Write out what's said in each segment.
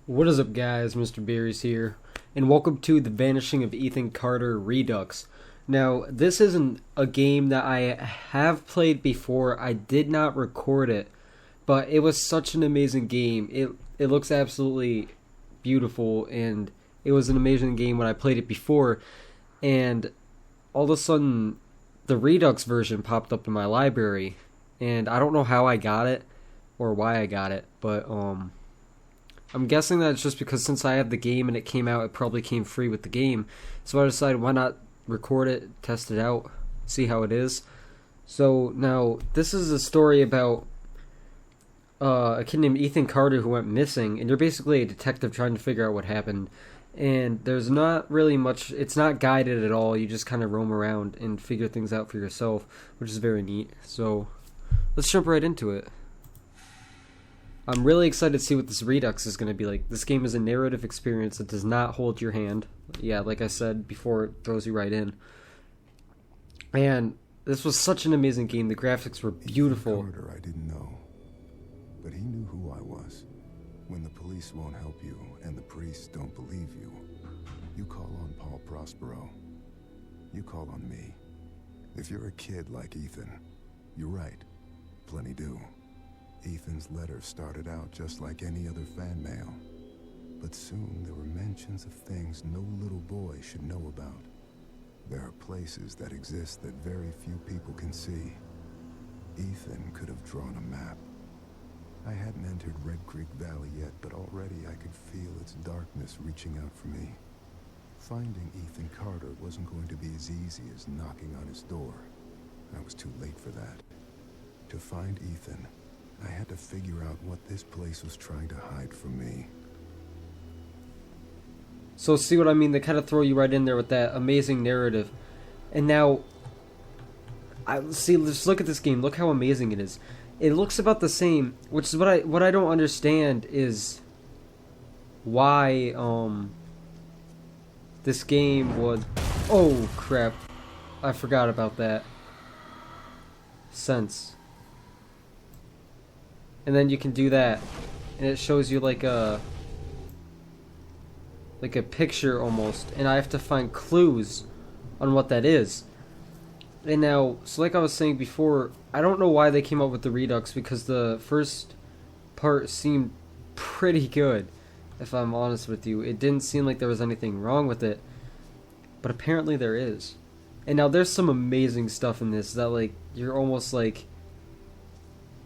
What is up, guys? Mr.Berrys here, and welcome to the Vanishing of Ethan Carter Redux. Now, this isn't a game that I have played before. I did not record it, but it was such an amazing game. It looks absolutely beautiful, and it was an amazing game when I played it before, and all of a sudden, the Redux version popped up in my library, and I don't know how I got it, or why I got it, but, I'm guessing that it's just because since I have the game and it came out, it probably came free with the game. So I decided, why not record it, test it out, see how it is. So now, this is a story about a kid named Ethan Carter who went missing, and you're basically a detective trying to figure out what happened. And there's not really much, it's not guided at all, you just kind of roam around and figure things out for yourself, which is very neat. So, let's jump right into it. I'm really excited to see what this Redux is going to be like. This game is a narrative experience that does not hold your hand. Yeah, like I said before, it throws you right in. And this was such an amazing game. The graphics were beautiful. Ethan Carter, I didn't know, but he knew who I was. When the police won't help you and the priests don't believe you, you call on Paul Prospero. You call on me. If you're a kid like Ethan, you're right. Plenty do. Ethan's letter started out just like any other fan mail, but soon there were mentions of things no little boy should know about. There are places that exist that very few people can see. Ethan could have drawn a map. I hadn't entered Red Creek Valley yet, but already I could feel its darkness reaching out for me. Finding Ethan Carter wasn't going to be as easy as knocking on his door. I was too late for that. To find Ethan, I had to figure out what this place was trying to hide from me. So see what I mean? They kind of throw you right in there with that amazing narrative. And now, just look at this game. Look how amazing it is. It looks about the same, which is what I don't understand is why this game was. Oh crap! I forgot about that. Sense. And then you can do that, and it shows you like a picture almost, and I have to find clues on what that is. And now, so like I was saying before, I don't know why they came up with the Redux, because the first part seemed pretty good, if I'm honest with you. It didn't seem like there was anything wrong with it, but apparently there is. And now there's some amazing stuff in this that like, you're almost like,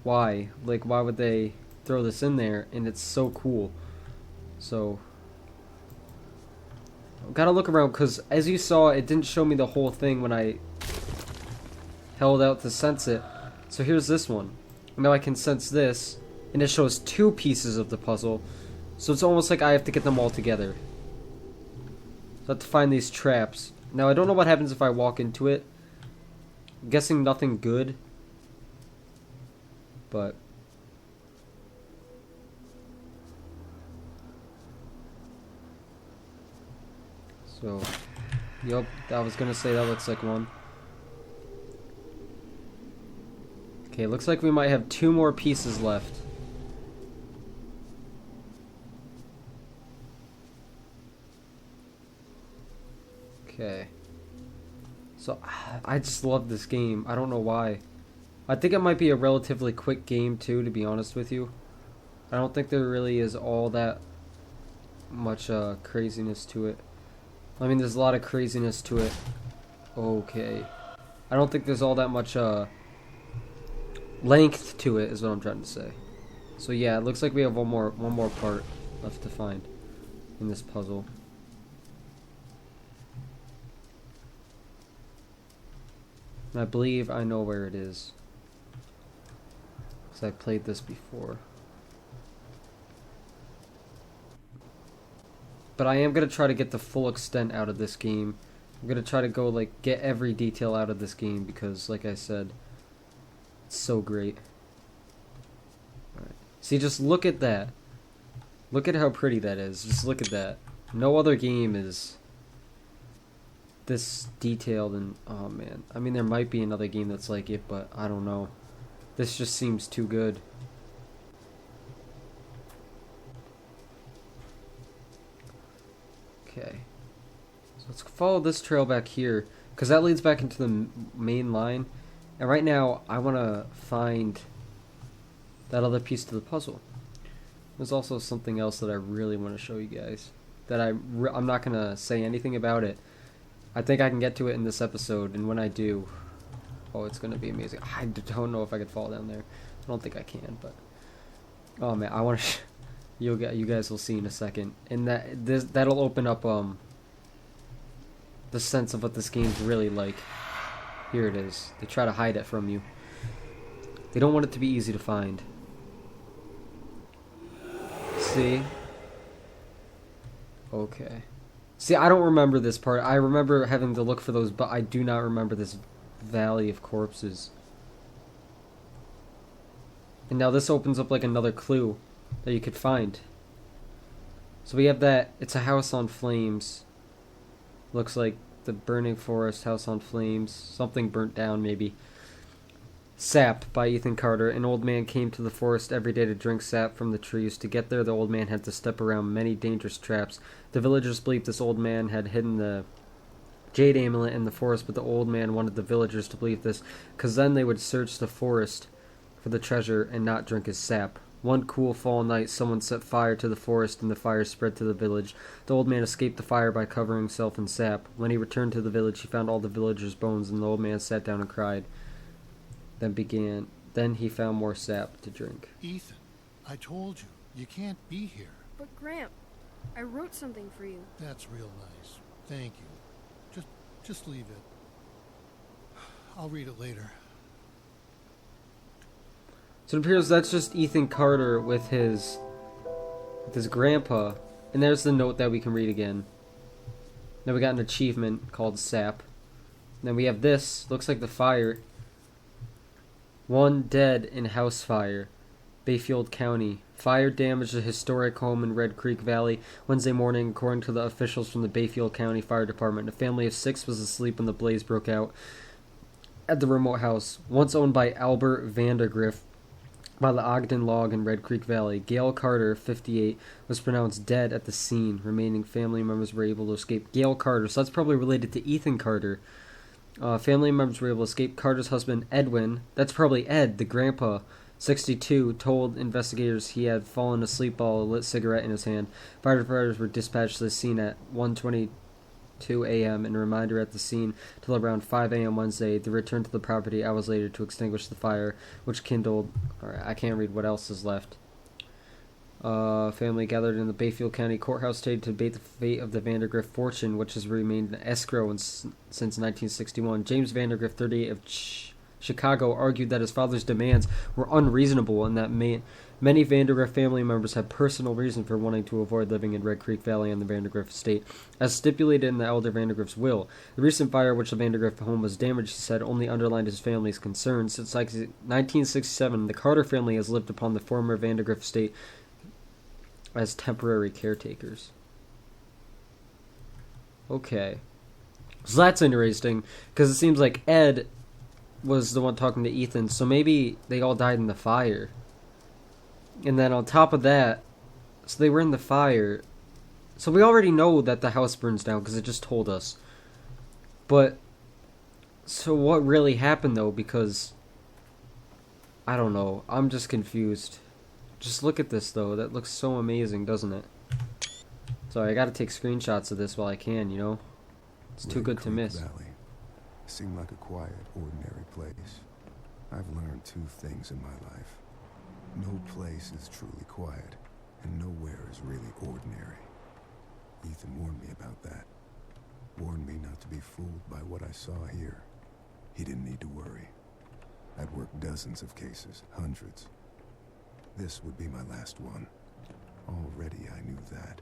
why? Like, why would they throw this in there? And it's so cool. So, I've gotta look around, because as you saw, it didn't show me the whole thing when I held out to sense it. So here's this one. Now I can sense this, and it shows two pieces of the puzzle. So it's almost like I have to get them all together. So I have to find these traps. Now I don't know what happens if I walk into it. I'm guessing nothing good. But so, yep, I was gonna say that looks like one. Okay, looks like we might have two more pieces left. Okay. So, I just love this game. I don't know why. I think it might be a relatively quick game too, to be honest with you. I don't think there really is all that much craziness to it. I mean, there's a lot of craziness to it. Okay. I don't think there's all that much length to it, is what I'm trying to say. So yeah, it looks like we have one more part left to find in this puzzle. And I believe I know where it is, because I played this before. But I am going to try to get the full extent out of this game. I'm going to try to go, like, get every detail out of this game, because, like I said, it's so great. Alright. See, just look at that. Look at how pretty that is. Just look at that. No other game is this detailed, and oh man, I mean there might be another game that's like it, but I don't know. This just seems too good. Okay, so let's follow this trail back here, because that leads back into the main line, and right now I want to find that other piece to the puzzle. There's also something else that I really want to show you guys, that I'm not going to say anything about it. I think I can get to it in this episode, and when I do, oh, it's going to be amazing. I don't know if I could fall down there. I don't think I can, but oh man, I want to you guys will see in a second. And that'll open up the sense of what this game's really like. Here it is. They try to hide it from you. They don't want it to be easy to find. See? Okay. See, I don't remember this part. I remember having to look for those, but I do not remember this valley of corpses. And now this opens up like another clue that you could find. So we have that. It's a house on flames. Looks like the burning forest, house on flames. Something burnt down, maybe. Sap by Ethan Carter. An old man came to the forest every day to drink sap from the trees. To get there, the old man had to step around many dangerous traps. The villagers believed this old man had hidden the jade amulet in the forest, but the old man wanted the villagers to believe this, because then they would search the forest for the treasure and not drink his sap. One cool fall night, someone set fire to the forest, and the fire spread to the village. The old man escaped the fire by covering himself in sap. When he returned to the village, he found all the villagers' bones, and the old man sat down and cried. Then he found more sap to drink. Ethan, I told you, you can't be here. But Gramp, I wrote something for you. That's real nice. Thank you. Just leave it. I'll read it later. So it appears that's just Ethan Carter with his grandpa. And there's the note that we can read again. Then we got an achievement called Sap. Then we have this. Looks like the fire. 1 dead in house fire. Bayfield County. Fire damaged a historic home in Red Creek Valley Wednesday morning, according to the officials from the Bayfield County Fire Department. A family of 6 was asleep when the blaze broke out at the remote house, once owned by Albert Vandergriff, by the Ogden Log in Red Creek Valley. Gail Carter, 58, was pronounced dead at the scene. Remaining family members were able to escape. Gail Carter, so that's probably related to Ethan Carter. Family members were able to escape. Carter's husband, Edwin, that's probably Ed, the grandpa, 62, told investigators he had fallen asleep while a lit cigarette in his hand. Firefighters were dispatched to the scene at 1:22 a.m. and a reminder at the scene till around 5 a.m. Wednesday. They returned to the property hours later to extinguish the fire, which kindled... Alright, I can't read what else is left. Family gathered in the Bayfield County Courthouse today to debate the fate of the Vandergriff fortune, which has remained in escrow since 1961. James Vandergriff, 38, of Chicago, argued that his father's demands were unreasonable and that many Vandergriff family members had personal reason for wanting to avoid living in Red Creek Valley on the Vandergriff estate, as stipulated in the elder Vandergriff's will. The recent fire, which the Vandergriff home was damaged, he said, only underlined his family's concerns. Since 1967, the Carter family has lived upon the former Vandergriff estate as temporary caretakers. Okay. So that's interesting, because it seems like Ed was the one talking to Ethan, so maybe they all died in the fire. And then on top of that, so they were in the fire. So we already know that the house burns down, because it just told us. But, so what really happened though, because, I don't know, I'm just confused. Just look at this though, that looks so amazing, doesn't it? Sorry, I gotta take screenshots of this while I can, you know? It's too good to miss. Valley seemed like a quiet, ordinary place. I've learned 2 things in my life. No place is truly quiet, and nowhere is really ordinary. Ethan warned me about that. Warned me not to be fooled by what I saw here. He didn't need to worry. I'd worked dozens of cases, hundreds. This would be my last one. Already I knew that.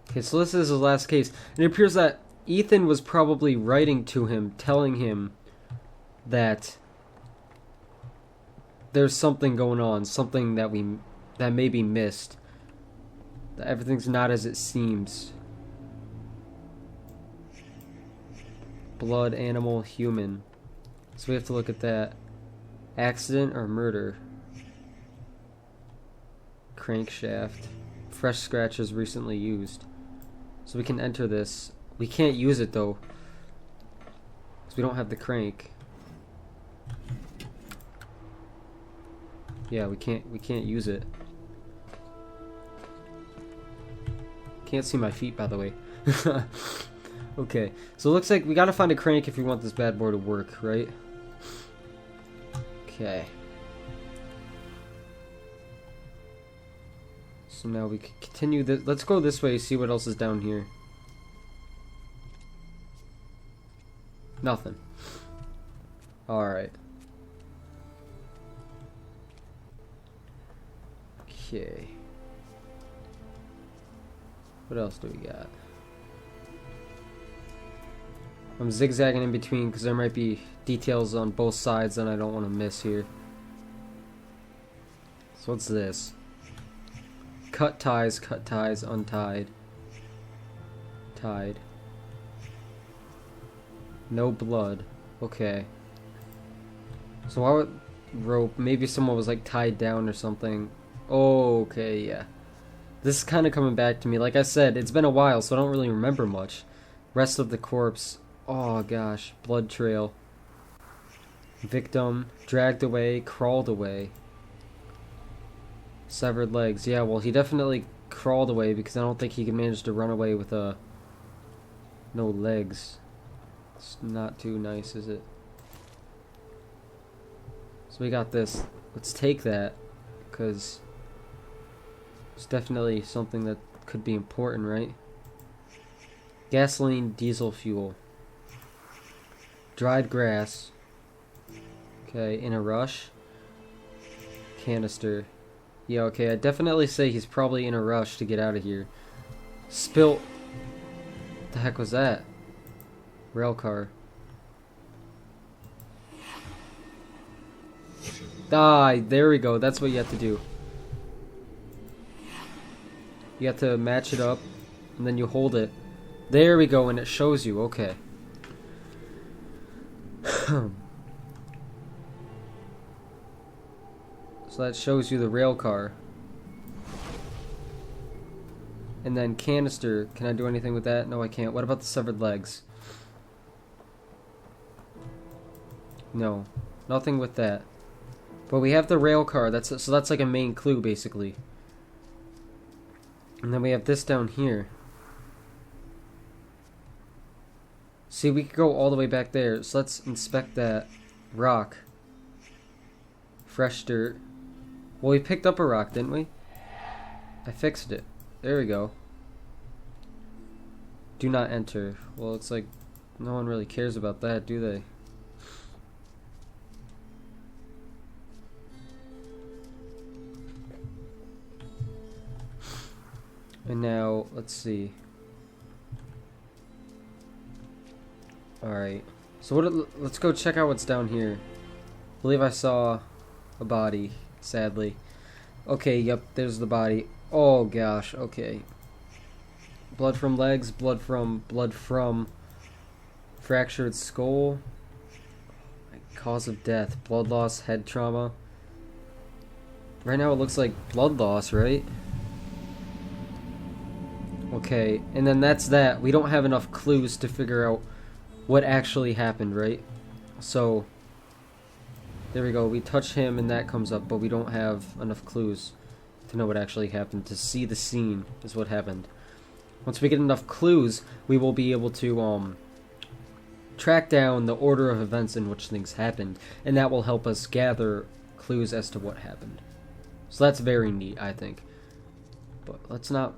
Okay, so this is his last case. And it appears that Ethan was probably writing to him, telling him that there's something going on, something that may be missed. That everything's not as it seems. blood, animal, human. So we have to look at that. Accident or murder. Crankshaft. Fresh scratches recently used. So we can enter this. We can't use it though, because we don't have the crank. Yeah, we can't use it. Can't see my feet, by the way. Okay, so it looks like we gotta find a crank if we want this bad boy to work, right? Okay. So now we can continue this. Let's go this way, see what else is down here. Nothing. Alright. Okay. What else do we got? I'm zigzagging in between because there might be details on both sides that I don't want to miss here. So what's this? Cut ties, untied. Tied. No blood. Okay. So why would rope? Maybe someone was like tied down or something. Oh, okay, yeah. This is kind of coming back to me. Like I said, it's been a while, so I don't really remember much. Rest of the corpse. Oh gosh, blood trail. Victim, dragged away, crawled away. Severed legs. Yeah, well, he definitely crawled away because I don't think he can manage to run away with no legs. It's not too nice, is it? So we got this. Let's take that, because it's definitely something that could be important, right? Gasoline, diesel fuel. Dried grass. Okay, in a rush. Canister. Yeah, okay, I'd definitely say he's probably in a rush to get out of here. Spilt. What the heck was that? Rail car. Ah, there we go. That's what you have to do. You have to match it up, and then you hold it. There we go, and it shows you. Okay. So that shows you the rail car. And then canister. Can I do anything with that? No, I can't. What about the severed legs? No. Nothing with that. But we have the rail car. So that's like a main clue, basically. And then we have this down here. See, we could go all the way back there. So let's inspect that rock. Fresh dirt. Well, we picked up a rock, didn't we? I fixed it. There we go. Do not enter. Well, it's like no one really cares about that, do they? And now, let's see. Alright. So let's go check out what's down here. I believe I saw a body, sadly. Okay, yep, there's the body. Oh gosh, okay. Blood from legs, blood from fractured skull. Cause of death, blood loss, head trauma. Right now it looks like blood loss, right? Okay, and then that's that. We don't have enough clues to figure out what actually happened, right? So, there we go. We touch him and that comes up, but we don't have enough clues to know what actually happened. To see the scene is what happened. Once we get enough clues, we will be able to track down the order of events in which things happened, and that will help us gather clues as to what happened. So that's very neat, I think. But let's not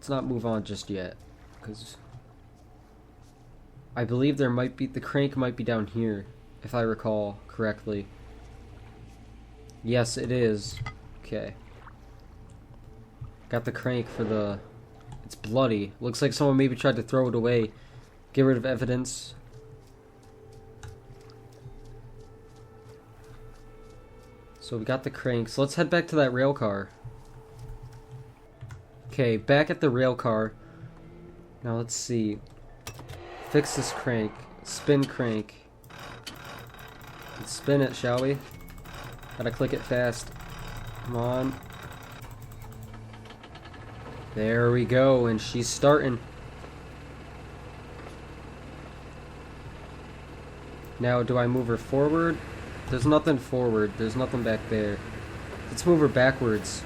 move on just yet, because I believe there might be, the crank might be down here, if I recall correctly. Yes, it is. Okay. Got the crank for the... It's bloody. Looks like someone maybe tried to throw it away. Get rid of evidence. So we got the crank. So let's head back to that rail car. Okay, back at the rail car. Now let's see. fix this crank. Spin crank. Let's spin it, shall we? Gotta click it fast. Come on. There we go, and she's starting. Now, do I move her forward? There's nothing forward. There's nothing back there. Let's move her backwards.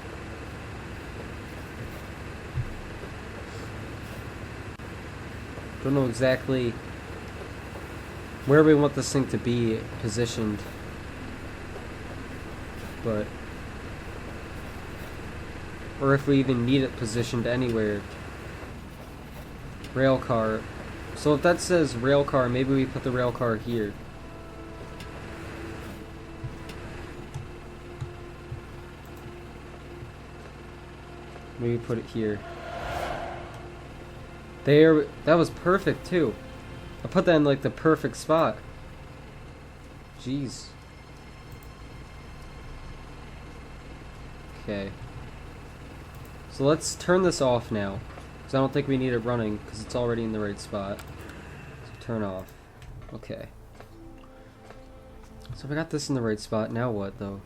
Don't know exactly where we want this thing to be positioned, but or if we even need it positioned anywhere. Rail car. So if that says rail car, maybe we put the rail car here. Maybe put it here. There, that was perfect too. I put that in like the perfect spot. Jeez. Okay. So let's turn this off now, because I don't think we need it running, because it's already in the right spot. So turn off. Okay. So we got this in the right spot. Now what, though?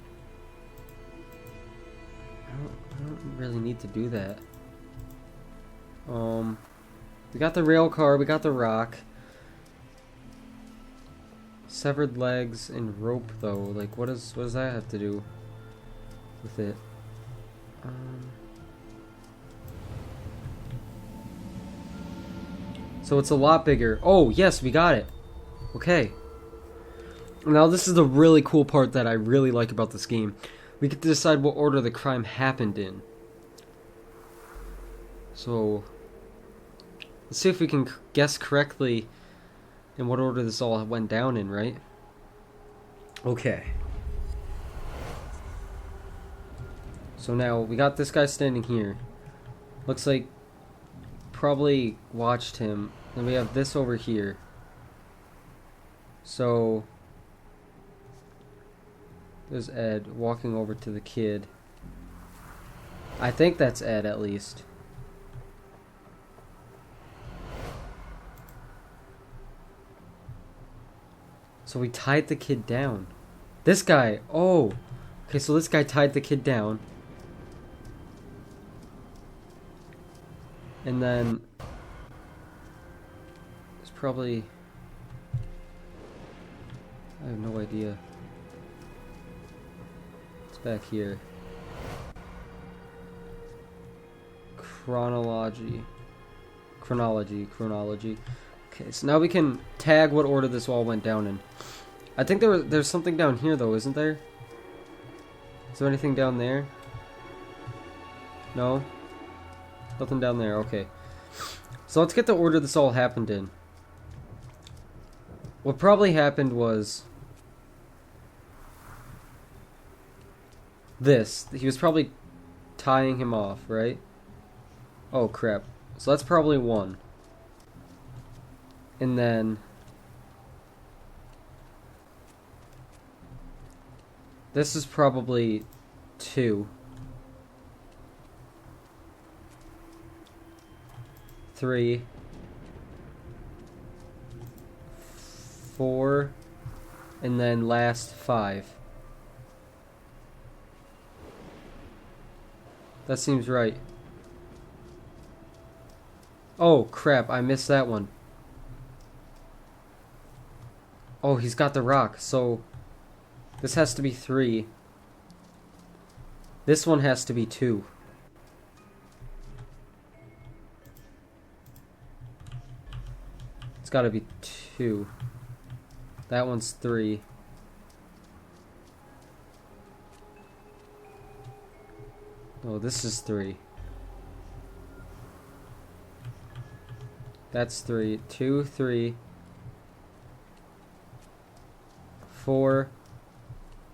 I don't really need to do that. We got the rail car. We got the rock. Severed legs and rope, though. Like, what does that have to do with it? So it's a lot bigger. Oh, yes, we got it. Okay. Now this is the really cool part that I really like about this game. We get to decide what order the crime happened in. So let's see if we can guess correctly in what order this all went down in, right? Okay. So now we got this guy standing here. Looks like probably watched him. Then we have this over here. So there's Ed walking over to the kid. I think that's Ed, at least. So we tied the kid down. This guy. Oh. Okay, so this guy tied the kid down. And then it's probably, I have no idea. It's back here. Chronology. Okay, so now we can tag what order this all went down in. I think there's something down here though, isn't there? Is there anything down there? No? Nothing down there, okay. So let's get the order this all happened in. What probably happened was this. He was probably tying him off, right? Oh crap. So that's probably 1. And then this is probably 2. 3, 4, and then last 5. That seems right. Oh crap, I missed that one. Oh, he's got the rock, so this has to be 3. This one has to be 2. It's gotta be 2. That one's 3. Oh, this is 3. That's 3. 2, 3, 4,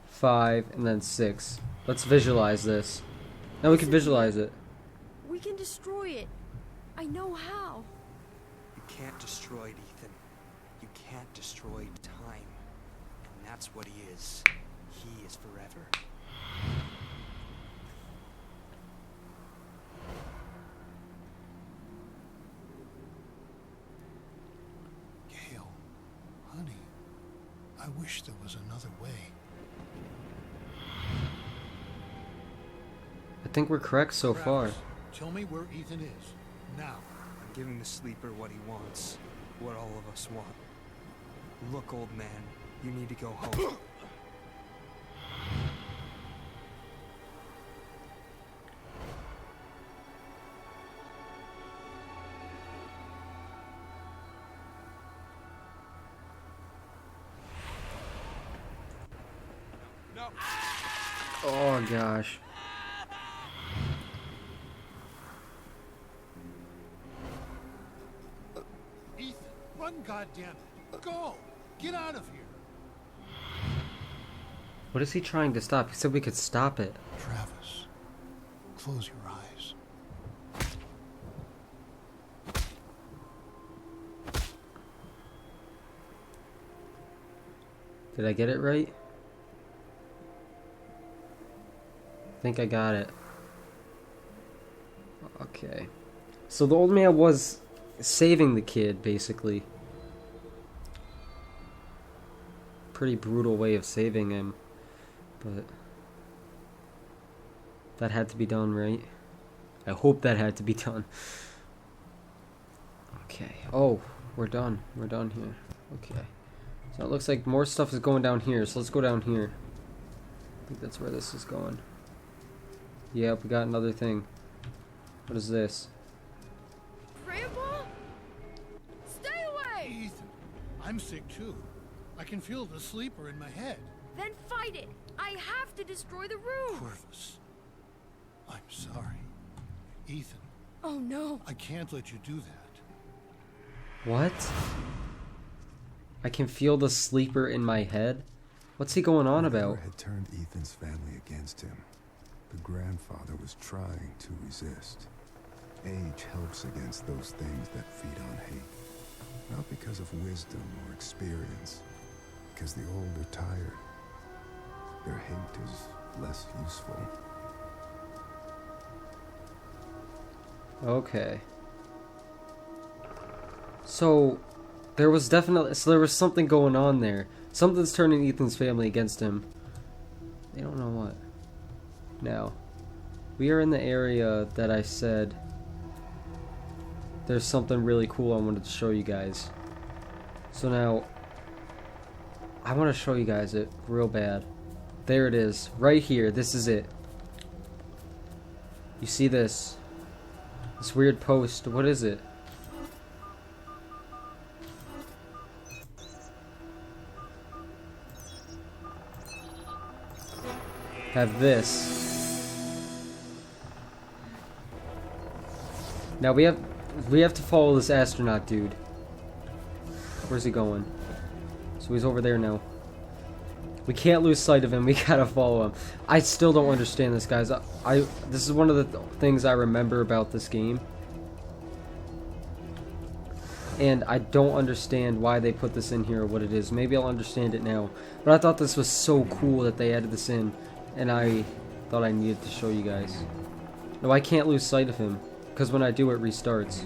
5, and then 6. Let's visualize this. Now we can visualize it. We can destroy it. I know how. You can't destroy it, Ethan. You can't destroy time. And that's what he is. He is forever. I wish there was another way. I think we're correct so far. Travis, tell me where Ethan is. Now. I'm giving the sleeper what he wants. What all of us want. Look, old man, you need to go home. No. Oh gosh. Ethan, run, goddammit. Go! Get out of here! What is he trying to stop? He said we could stop it. Travis, close your eyes. Did I get it right? I think I got it. Okay. So the old man was saving the kid, basically. Pretty brutal way of saving him. But that had to be done, right? I hope that had to be done. Okay. Oh, we're done. We're done here. Okay. So it looks like more stuff is going down here, so let's go down here. I think that's where this is going. Yep, we got another thing. What is this? Grandpa? Stay away! Ethan, I'm sick too. I can feel the sleeper in my head. Then fight it. I have to destroy the room. Corvus, I'm sorry. Ethan, Oh no. I can't let you do that. What? I can feel the sleeper in my head? What's he going on about? Whatever had turned Ethan's family against him. The grandfather was trying to resist. Age helps against those things that feed on hate. Not because of wisdom or experience, because the old are tired. Their hate is less useful. Okay. So there was something going on there. Something's turning Ethan's family against him. They don't know what. Now, we are in the area that I said there's something really cool I wanted to show you guys. So now, I want to show you guys it real bad. There it is, right here. This is it. You see this? This weird post. What is it? Have this. Now we have to follow this astronaut dude. Where's he going? So he's over there now. We can't lose sight of him. We gotta follow him. I still don't understand this, guys. This is one of the things I remember about this game. And I don't understand why they put this in here or what it is. Maybe I'll understand it now. But I thought this was so cool that they added this in. And I thought I needed to show you guys. No, I can't lose sight of him. Because when I do, it restarts.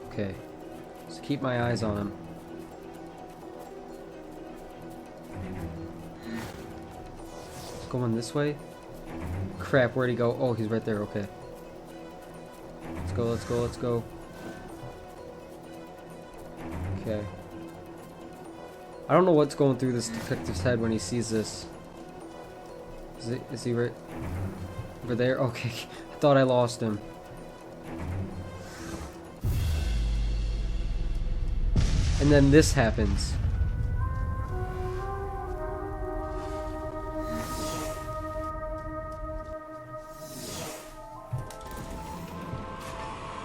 Okay. So keep my eyes on him. It's going this way? Crap, where'd he go? Oh, he's right there, okay. Let's go, let's go, let's go. Okay. I don't know what's going through this detective's head when he sees this. Is he right over there? Okay, I thought I lost him. And then this happens.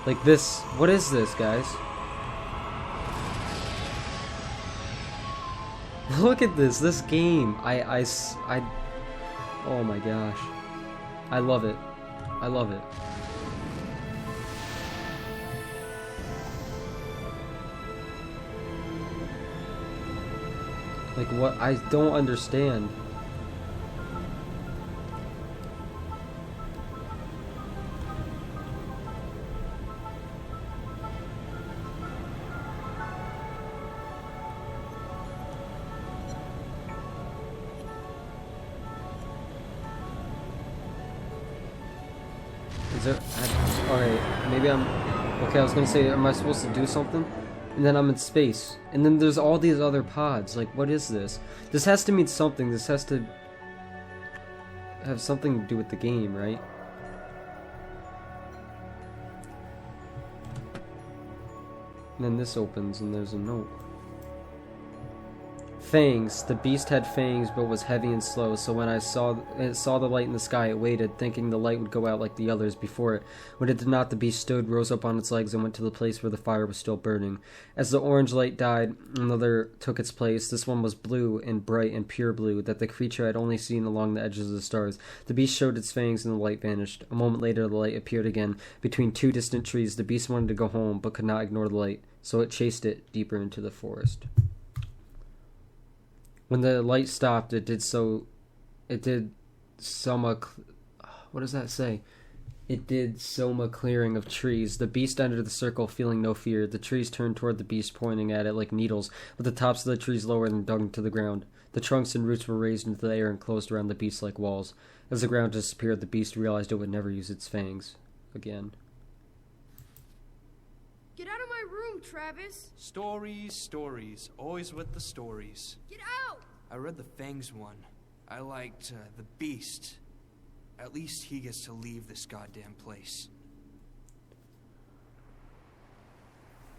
Like this. What is this, guys? Look at this game. Oh my gosh. I love it. I love it. Like what? I don't understand. Is there... Alright, maybe I'm... Okay, I was gonna say, am I supposed to do something? And then I'm in space. And then there's all these other pods. Like, what is this? This has to mean something. This has to have something to do with the game, right? And then this opens and there's a note. Fangs. The beast had fangs but was heavy and slow, so when it saw the light in the sky, it waited, thinking the light would go out like the others before it. When it did not, the beast stood, rose up on its legs, and went to the place where the fire was still burning. As the orange light died, another took its place. This one was blue, and bright and pure blue, that the creature had only seen along the edges of the stars. The beast showed its fangs, and the light vanished. A moment later, the light appeared again. Between two distant trees, the beast wanted to go home, but could not ignore the light, so it chased it deeper into the forest. When the light stopped, what does that say? It did soma clearing of trees. The beast entered the circle, feeling no fear. The trees turned toward the beast, pointing at it like needles, with the tops of the trees lowered and dug into the ground. The trunks and roots were raised into the air and closed around the beast like walls. As the ground disappeared, the beast realized it would never use its fangs again. Get out of my room, Travis! Stories, stories. Always with the stories. Get out! I read the Fangs one. I liked the Beast. At least he gets to leave this goddamn place.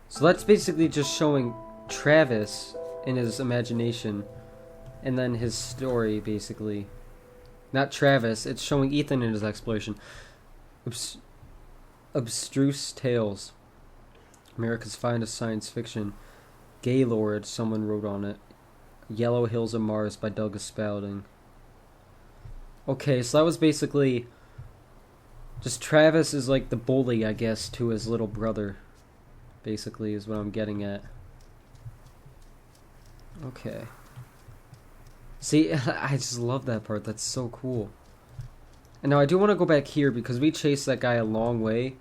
So that's basically just showing Travis in his imagination, and then his story, basically. Not Travis, it's showing Ethan in his exploration. Abstruse Tales. America's finest science fiction. Gaylord, someone wrote on it. Yellow Hills of Mars by Douglas Spalding. Okay, so that was basically just Travis is like the bully, I guess, to his little brother. Basically, is what I'm getting at. Okay. See, I just love that part. That's so cool. And now I do want to go back here because we chased that guy a long way,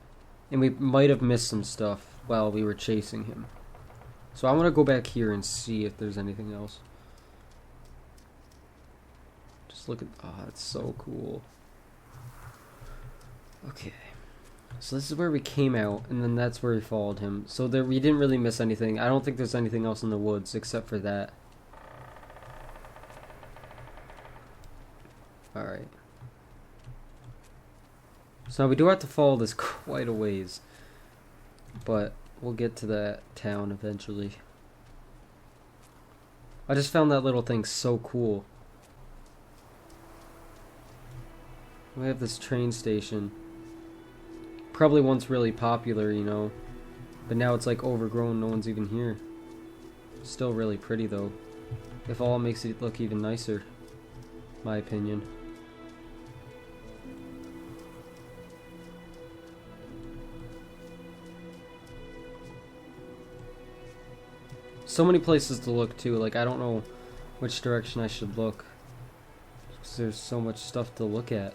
and we might have missed some stuff while we were chasing him. So I want to go back here and see if there's anything else. Just look at... Oh, that's so cool. Okay. So this is where we came out, and then that's where we followed him. So there, we didn't really miss anything. I don't think there's anything else in the woods except for that. Alright. So now we do have to follow this quite a ways. But we'll get to that town eventually. I just found that little thing so cool. We have this train station. Probably once really popular, you know. But now it's like overgrown, no one's even here. Still really pretty though. If all, it makes it look even nicer. My opinion. So many places to look too, like I don't know which direction I should look. Because there's so much stuff to look at.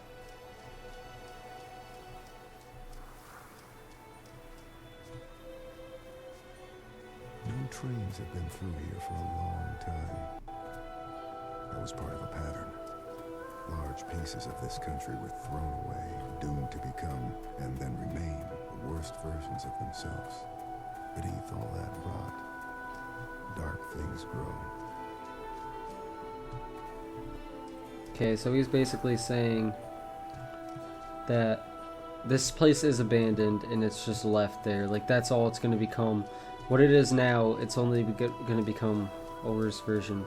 No trains have been through here for a long time. That was part of a pattern. Large pieces of this country were thrown away, doomed to become, and then remain, the worst versions of themselves. Beneath all that rot, dark things grow. Okay, so he's basically saying that this place is abandoned and it's just left there. Like, that's all it's going to become. What it is now, it's only going to become a worse version.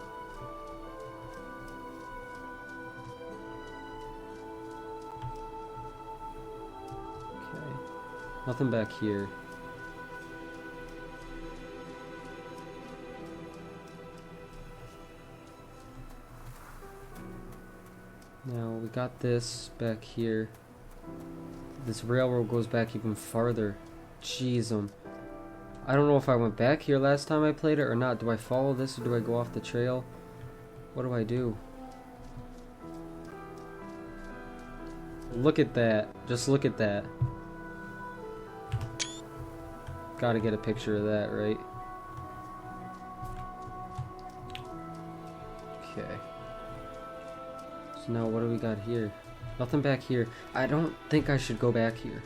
Okay. Nothing back here. Now we got this back here. This railroad goes back even farther. Jeez, I don't know if I went back here last time I played it or not. Do I follow this or do I go off the trail? What do I do? Look at that. Just look at that. Gotta get a picture of that, right? Okay. So now what do we got here? Nothing back here. I don't think I should go back here.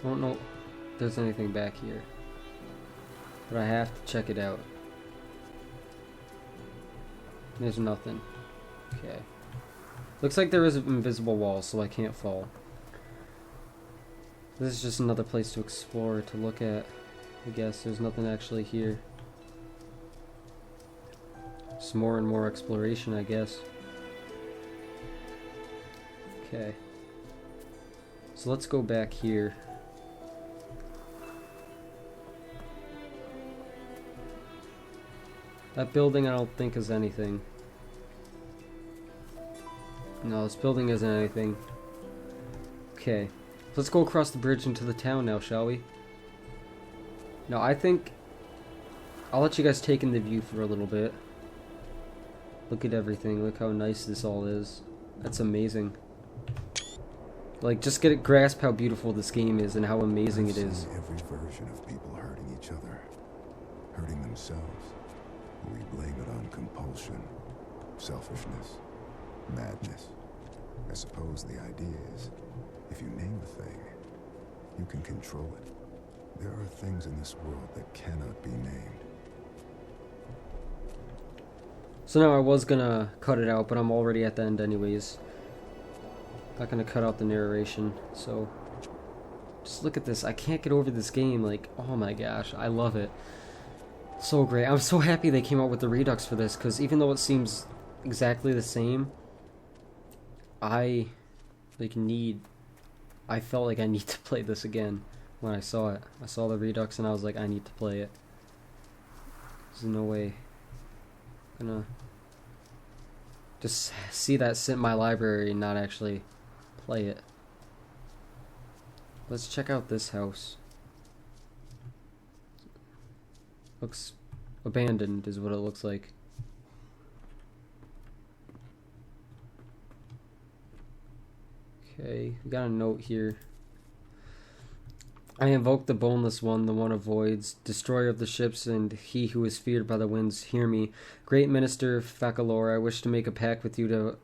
I don't know if there's anything back here. But I have to check it out. There's nothing. Okay. Looks like there is an invisible wall, so I can't fall. This is just another place to explore, to look at. I guess there's nothing actually here. Just more and more exploration, I guess. Okay. So let's go back here. That building I don't think is anything. No, this building isn't anything. Okay. Let's go across the bridge into the town now, shall we? No, I think I'll let you guys take in the view for a little bit. Look at everything. Look how nice this all is. That's amazing. Like, just get a grasp how beautiful this game is and how amazing it is. Every version of people hurting each other, hurting themselves. We blame it on compulsion, selfishness, madness. I suppose the idea is, if you name a thing, you can control it. There are things in this world that cannot be named. So now I was gonna cut it out, but I'm already at the end anyways. Not gonna cut out the narration, so just look at this. I can't get over this game. Like, oh my gosh, I love it. So great. I'm so happy they came out with the Redux for this, because even though it seems exactly the same, I felt like I need to play this again when I saw it. I saw the Redux and I was like, I need to play it. There's no way I'm gonna just see that sit in my library and not actually play it. Let's check out this house. Looks abandoned is what it looks like. Okay, we got a note here. I invoke the boneless one, the one of voids, destroyer of the ships, and he who is feared by the winds. Hear me. Great Minister Facalor, I wish to make a pact with you to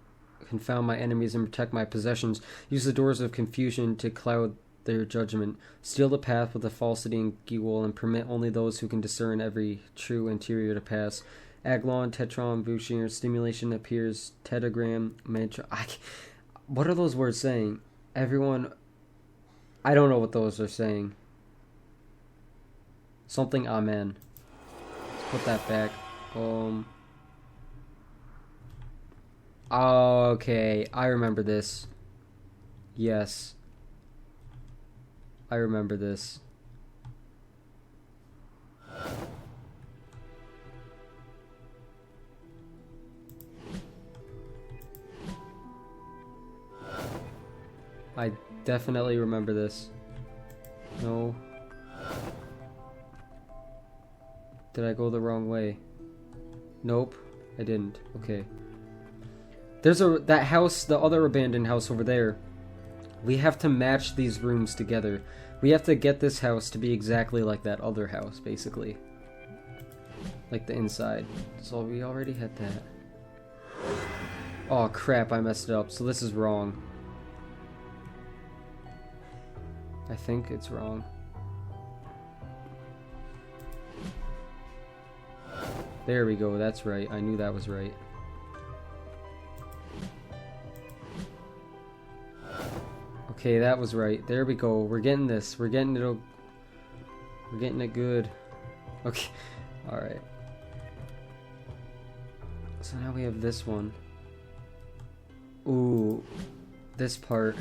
confound my enemies and protect my possessions. Use the doors of confusion to cloud their judgment. Steal the path with the falsity and Gewol, and permit only those who can discern every true interior to pass. Aglon, Tetron, Vushir, stimulation appears, Tetragram, mantra. What are those words saying? Everyone. I don't know what those are saying. Something amen. Let's put that back. Okay, I remember this. Yes. I remember this. I definitely remember this. No. Did I go the wrong way? Nope, I didn't. Okay. There's that house, the other abandoned house over there. We have to match these rooms together. We have to get this house to be exactly like that other house, basically. Like the inside. So we already had that. Oh crap, I messed it up. So this is wrong. I think it's wrong. There we go, that's right. I knew that was right. Okay, that was right. There we go. We're getting this. We're getting it. We're getting it good. Okay. Alright. So now we have this one. Ooh. This part.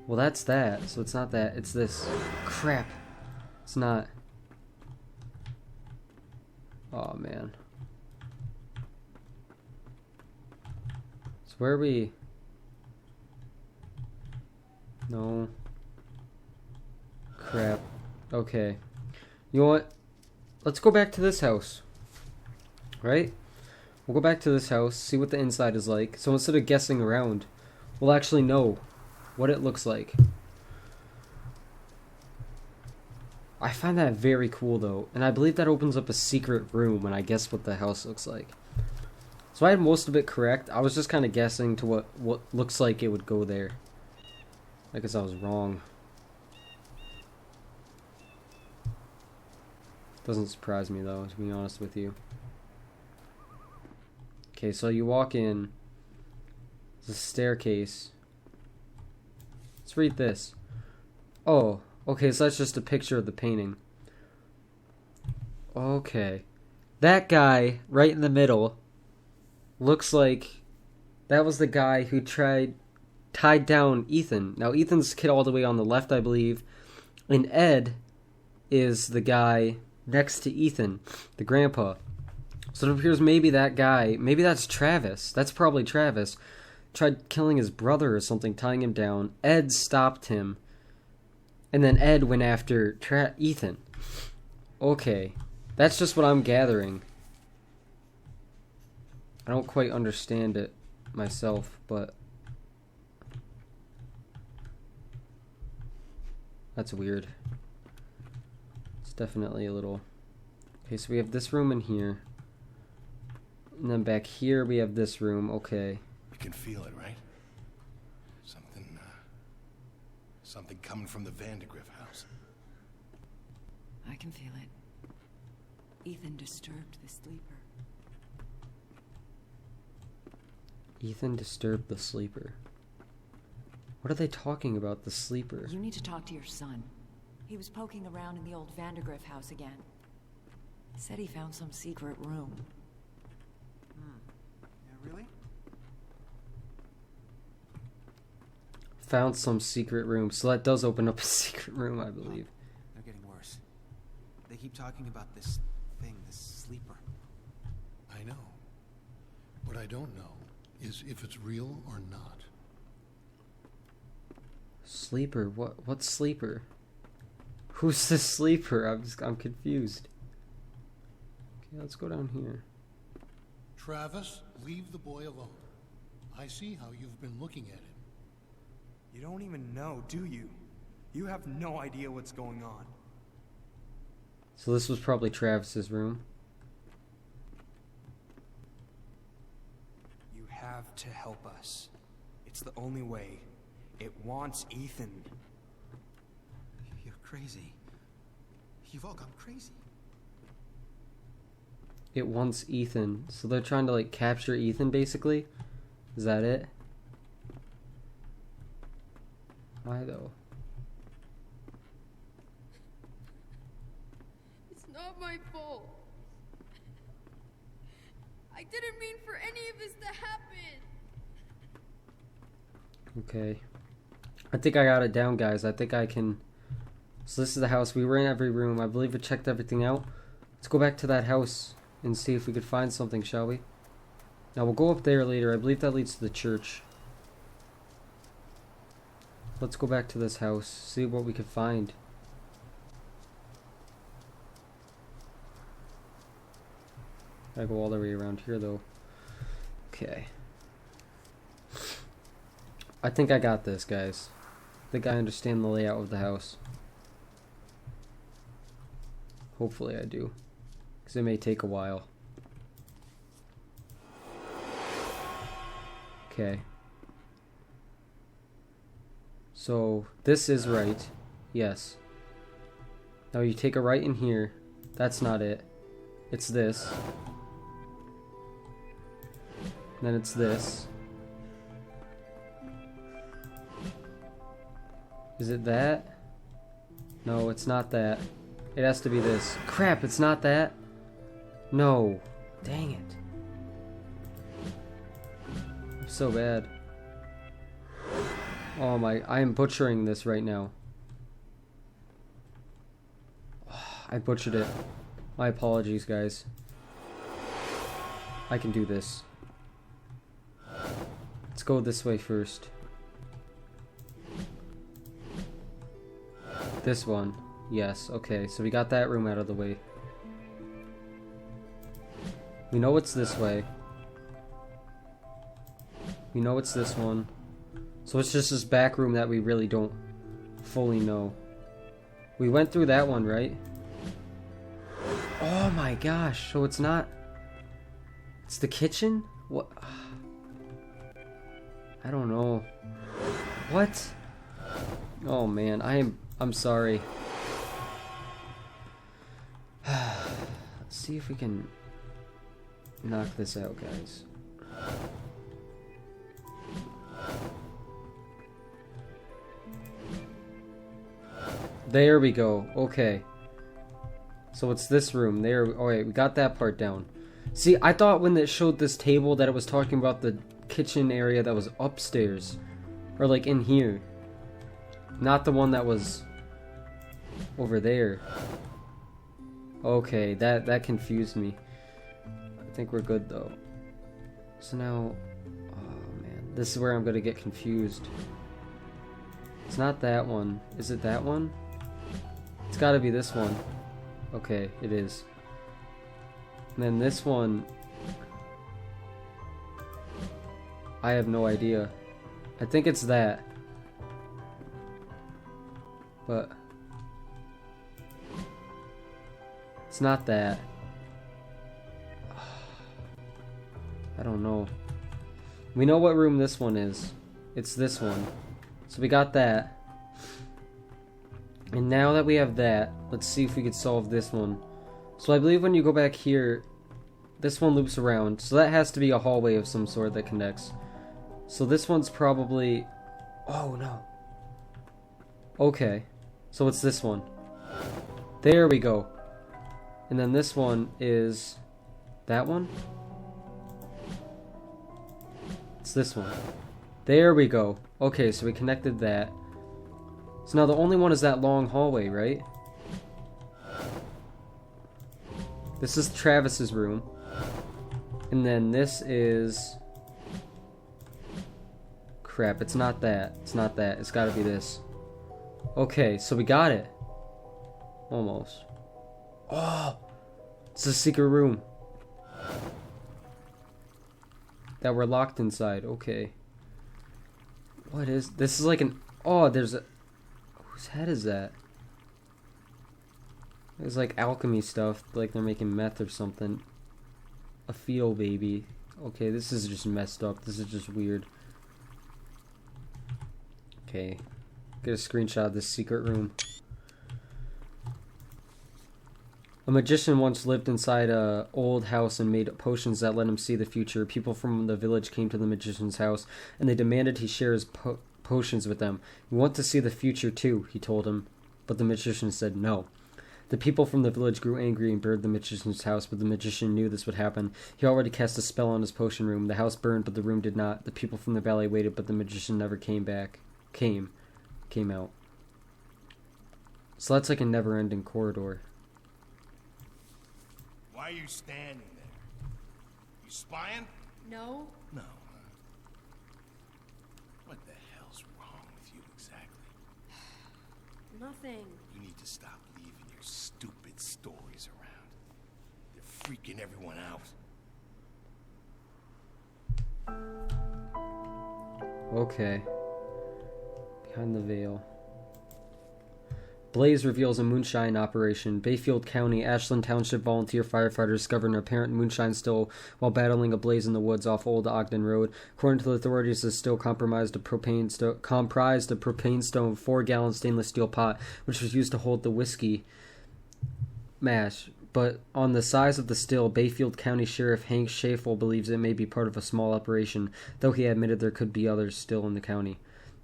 Well, that's that. So it's not that. It's this. Crap. It's not. Oh, man. So where are we? No. Crap. Okay. You know what? Let's go back to this house. Right? We'll go back to this house, see what the inside is like. So instead of guessing around, we'll actually know what it looks like. I find that very cool though, and I believe that opens up a secret room when I guess what the house looks like. So I had most of it correct. I was just kind of guessing to what looks like it would go there. I guess I was wrong. Doesn't surprise me though, to be honest with you. Okay, so you walk in. There's a staircase. Let's read this. Oh, okay, so that's just a picture of the painting. Okay. That guy right in the middle looks like that was the guy who tied down Ethan. Now Ethan's kid all the way on the left, I believe, and Ed is the guy next to Ethan, the grandpa. So it appears maybe that guy, maybe that's Travis. That's probably Travis. Tried killing his brother or something, tying him down. Ed stopped him, and then Ed went after Ethan. Okay, that's just what I'm gathering. I don't quite understand it myself, but that's weird. It's definitely a little... Okay, so we have this room in here. And then back here we have this room. Okay. You can feel it, right? Something coming from the Vandergriff house. I can feel it. Ethan disturbed the sleeper. Ethan disturbed the sleeper. What are they talking about, the sleeper? You need to talk to your son. He was poking around in the old Vandergriff house again. Said he found some secret room. Yeah, really? Found some secret room. So that does open up a secret room, I believe. They're getting worse. They keep talking about this thing, this sleeper. I know. What I don't know is if it's real or not. Sleeper? What sleeper? Who's the sleeper? I'm confused. Okay, let's go down here. Travis, leave the boy alone. I see how you've been looking at him. You don't even know, do you? You have no idea what's going on. So this was probably Travis's room. You have to help us. It's the only way. It wants Ethan. You're crazy. You've all gone crazy. It wants Ethan. So they're trying to like capture Ethan basically? Is that it? Why though? It's not my fault. I didn't mean for any of this to happen. Okay. I think I got it down, guys. I think I can... So this is the house. We were in every room. I believe we checked everything out. Let's go back to that house and see if we could find something, shall we? Now, we'll go up there later. I believe that leads to the church. Let's go back to this house. See what we could find. Gotta go all the way around here, though. Okay. I think I got this, guys. I think I understand the layout of the house. Hopefully I do. Because it may take a while. Okay. So, this is right. Yes. Now you take a right in here. That's not it. It's this. Then it's this. Is it that? No, it's not that. It has to be this. Crap, it's not that. No. Dang it. I'm so bad. Oh my, I am butchering this right now. I butchered it. My apologies, guys. I can do this. Let's go this way first. This one. Yes, okay. So we got that room out of the way. We know it's this way. We know it's this one. So it's just this back room that we really don't fully know. We went through that one, right? Oh my gosh. So it's not... It's the kitchen? What? I don't know. What? Oh man, I'm sorry. Let's see if we can knock this out, guys. There we go. Okay. So it's this room. There. Oh wait, we got that part down. See, I thought when it showed this table that it was talking about the kitchen area that was upstairs. Or like in here. Not the one that was over there. Okay, that confused me. I think we're good though. So now, oh man, this is where I'm gonna get confused. It's not that one. Is it that one? It's gotta be this one. Okay, it is. And then this one, I have no idea. I think it's that. But it's not that. I don't know. We know what room this one is. It's this one. So we got that. And now that we have that, let's see if we could solve this one. So I believe when you go back here, this one loops around. So that has to be a hallway of some sort that connects. So this one's probably... Oh no. Okay. So it's this one. There we go. And then this one is... that one? It's this one. There we go. Okay, so we connected that. So now the only one is that long hallway, right? This is Travis's room. And then this is... Crap, it's not that. It's not that. It's gotta be this. Okay, so we got it. Almost. Oh! It's a secret room. That we're locked inside. Okay. What is... This is like an... Oh, there's a... Whose head is that? It's like alchemy stuff. Like they're making meth or something. A fetal baby. Okay, this is just messed up. This is just weird. Okay. Get a screenshot of this secret room. A magician once lived inside a old house and made potions that let him see the future. People from the village came to the magician's house, and they demanded he share his potions with them. "We want to see the future too," he told him. But the magician said no. The people from the village grew angry and burned the magician's house, but the magician knew this would happen. He already cast a spell on his potion room. The house burned, but the room did not. The people from the valley waited, but the magician never came back. Came out. So that's like a never-ending corridor. Why are you standing there? You spying? No? No. What the hell's wrong with you exactly? Nothing. You need to stop leaving your stupid stories around. They're freaking everyone out. Okay. Behind the veil. Blaze reveals a moonshine operation. Bayfield County, Ashland Township volunteer firefighters discovered an apparent moonshine still while battling a blaze in the woods off Old Ogden Road. According to the authorities, the still comprised a propane stone 4-gallon stainless steel pot, which was used to hold the whiskey mash. But on the size of the still, Bayfield County Sheriff Hank Schafel believes it may be part of a small operation, though he admitted there could be others still in the county.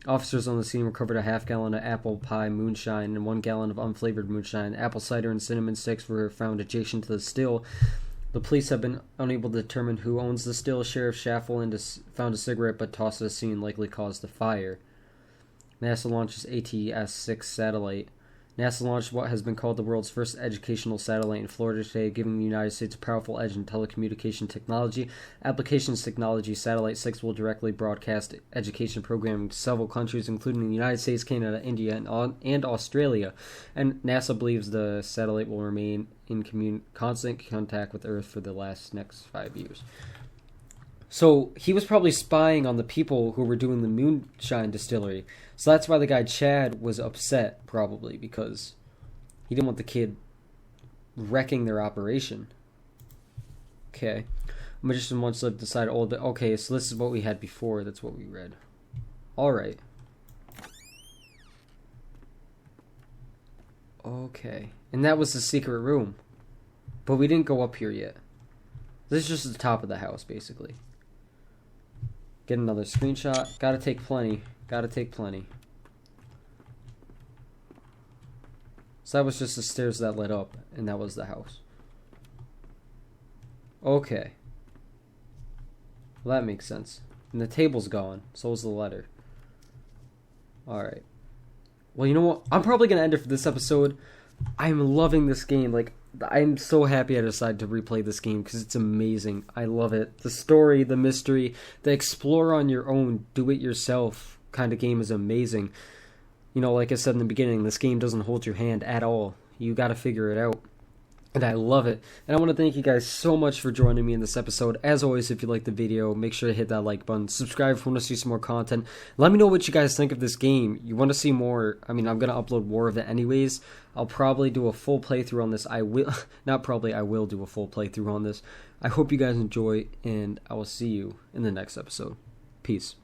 Officers on the scene recovered a half-gallon of apple pie moonshine and 1 gallon of unflavored moonshine. Apple cider and cinnamon sticks were found adjacent to the still. The police have been unable to determine who owns the still. Sheriff Schafel found a cigarette but tossed it at the scene, likely caused the fire. NASA launches ATS-6 satellite. NASA launched what has been called the world's first educational satellite in Florida today, giving the United States a powerful edge in telecommunication technology. Applications technology, Satellite 6 will directly broadcast education programming to several countries, including the United States, Canada, India, and Australia. And NASA believes the satellite will remain in constant contact with Earth for the next 5 years. So he was probably spying on the people who were doing the moonshine distillery. So that's why the guy Chad was upset, probably, because he didn't want the kid wrecking their operation. Okay. Magician once lived inside old... Okay, so this is what we had before. That's what we read. Alright. Okay. And that was the secret room. But we didn't go up here yet. This is just the top of the house, basically. Get another screenshot. Gotta take plenty. Gotta take plenty. So that was just the stairs that led up, and that was the house. Okay. Well, that makes sense. And the table's gone. So is the letter. Alright. Well, you know what? I'm probably going to end it for this episode. I'm loving this game. Like, I'm so happy I decided to replay this game because it's amazing. I love it. The story, the mystery, the explore on your own, do it yourself kind of game is amazing. You know, like I said in the beginning, this game doesn't hold your hand at all. You got to figure it out. And I love it. And I want to thank you guys so much for joining me in this episode. As always, if you liked the video, make sure to hit that like button. Subscribe if you want to see some more content. Let me know what you guys think of this game. You want to see more? I mean, I'm going to upload more of it anyways. I'll probably do a full playthrough on this. I will do a full playthrough on this. I hope you guys enjoy, and I will see you in the next episode. Peace.